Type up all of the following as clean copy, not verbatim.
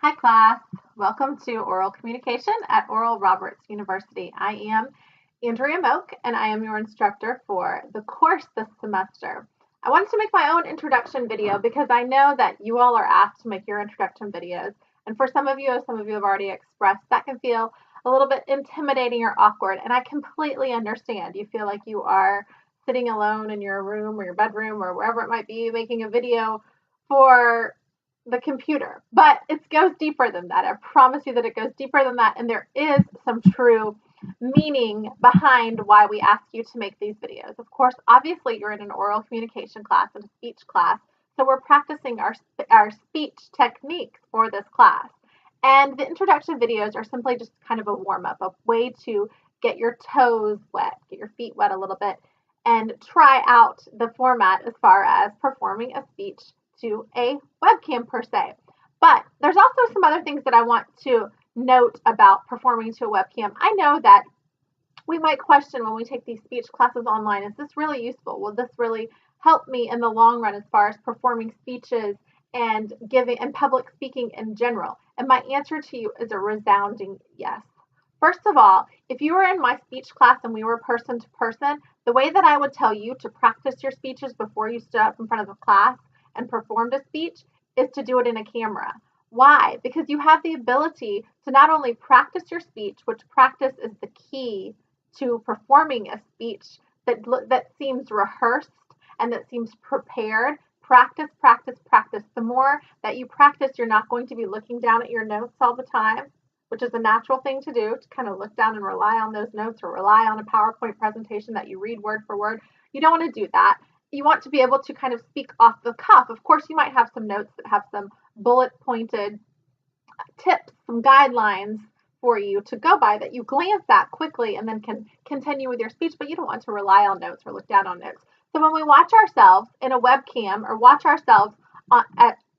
Hi class, welcome to Oral Communication at Oral Roberts University. I am Andrea Moak and I am your instructor for the course this semester. I wanted to make my own introduction video because I know that you all are asked to make your introduction videos, and for some of you, as some of you have already expressed, that can feel a little bit intimidating or awkward, and I completely understand. You feel like you are sitting alone in your room or your bedroom or wherever it might be making a video for the computer, but it goes deeper than that. I promise you that it goes deeper than that, and there is some true meaning behind why we ask you to make these videos. Of course, obviously you're in an oral communication class and a speech class, so we're practicing our speech techniques for this class. And the introduction videos are simply just kind of a warm-up, a way to get your toes wet, get your feet wet a little bit, and try out the format as far as performing a speech to a webcam per se. But there's also some other things that I want to note about performing to a webcam. I know that we might question when we take these speech classes online, is this really useful? Will this really help me in the long run as far as performing speeches and giving and public speaking in general? And my answer to you is a resounding yes. First of all, if you were in my speech class and we were person to person, the way that I would tell you to practice your speeches before you stood up in front of the class and performed a speech is to do it in a camera. Why? Because you have the ability to not only practice your speech, which practice is the key to performing a speech that seems rehearsed and that seems prepared. Practice, practice, practice. The more that you practice, you're not going to be looking down at your notes all the time, which is a natural thing to do, to kind of look down and rely on those notes or rely on a PowerPoint presentation that you read word for word. You don't want to do that. You want to be able to kind of speak off the cuff. Of course, you might have some notes that have some bullet pointed tips, some guidelines for you to go by that you glance at quickly and then can continue with your speech, but you don't want to rely on notes or look down on notes. So when we watch ourselves in a webcam or watch ourselves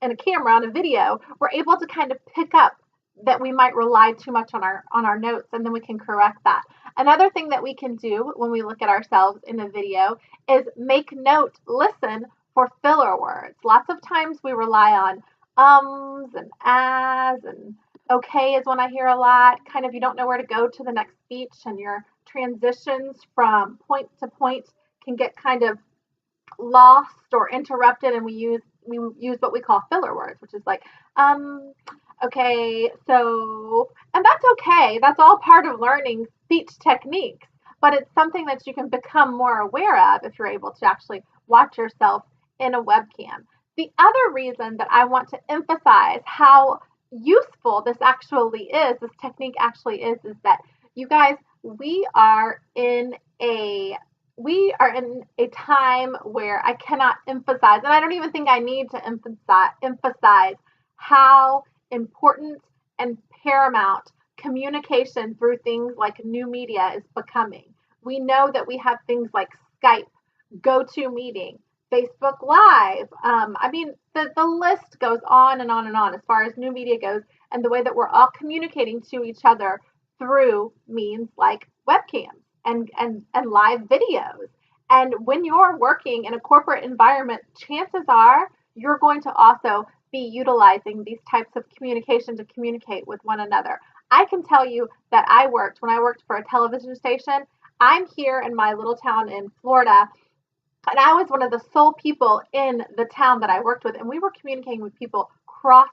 in a camera on a video, we're able to kind of pick up that we might rely too much on our notes, and then we can correct that. Another thing that we can do when we look at ourselves in a video is make note, listen for filler words. Lots of times we rely on ums and ahs, and okay is one I hear a lot. Kind of you don't know where to go to the next speech, and your transitions from point to point can get kind of lost or interrupted, and we use what we call filler words, which is like okay, so, and that's okay. That's all part of learning speech techniques, but it's something that you can become more aware of if you're able to actually watch yourself in a webcam. The other reason that I want to emphasize how useful this technique actually is that you guys, we are in a time where I cannot emphasize, and I don't even think I need to emphasize how important and paramount communication through things like new media is becoming. We know that we have things like Skype, GoToMeeting, Facebook Live. The list goes on and on and on as far as new media goes, and the way that we're all communicating to each other through means like webcams and live videos. And when you're working in a corporate environment, chances are you're going to also be utilizing these types of communication to communicate with one another. I can tell you that when I worked for a television station, I'm here in my little town in Florida, and I was one of the sole people in the town that I worked with, and we were communicating with people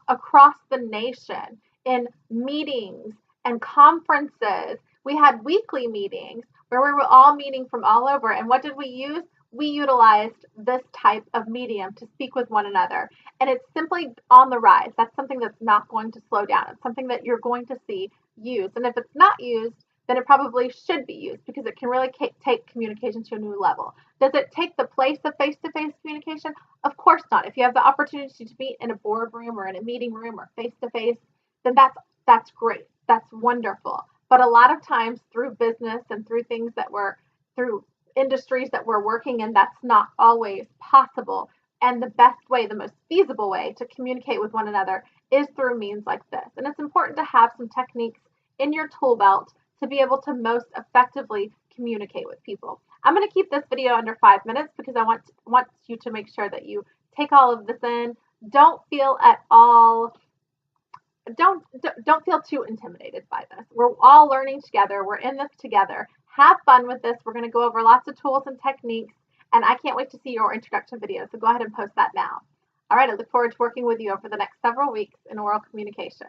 across the nation in meetings and conferences. We had weekly meetings where we were all meeting from all over, and what did we use? We utilized this type of medium to speak with one another. And it's simply on the rise. That's something that's not going to slow down. It's something that you're going to see used. And if it's not used, then it probably should be used because it can really take communication to a new level. Does it take the place of face-to-face communication? Of course not. If you have the opportunity to meet in a boardroom or in a meeting room or face-to-face, then that's great. That's wonderful. But a lot of times through business and through through industries that we're working in, that's not always possible. And the best way, the most feasible way to communicate with one another is through means like this. And it's important to have some techniques in your tool belt to be able to most effectively communicate with people. I'm going to keep this video under 5 minutes because I want you to make sure that you take all of this in. Don't feel at all don't feel too intimidated by this. We're all learning together. We're in this together. Have fun with this. We're going to go over lots of tools and techniques, and I can't wait to see your introduction video. So go ahead and post that now. All right, I look forward to working with you over the next several weeks in oral communication.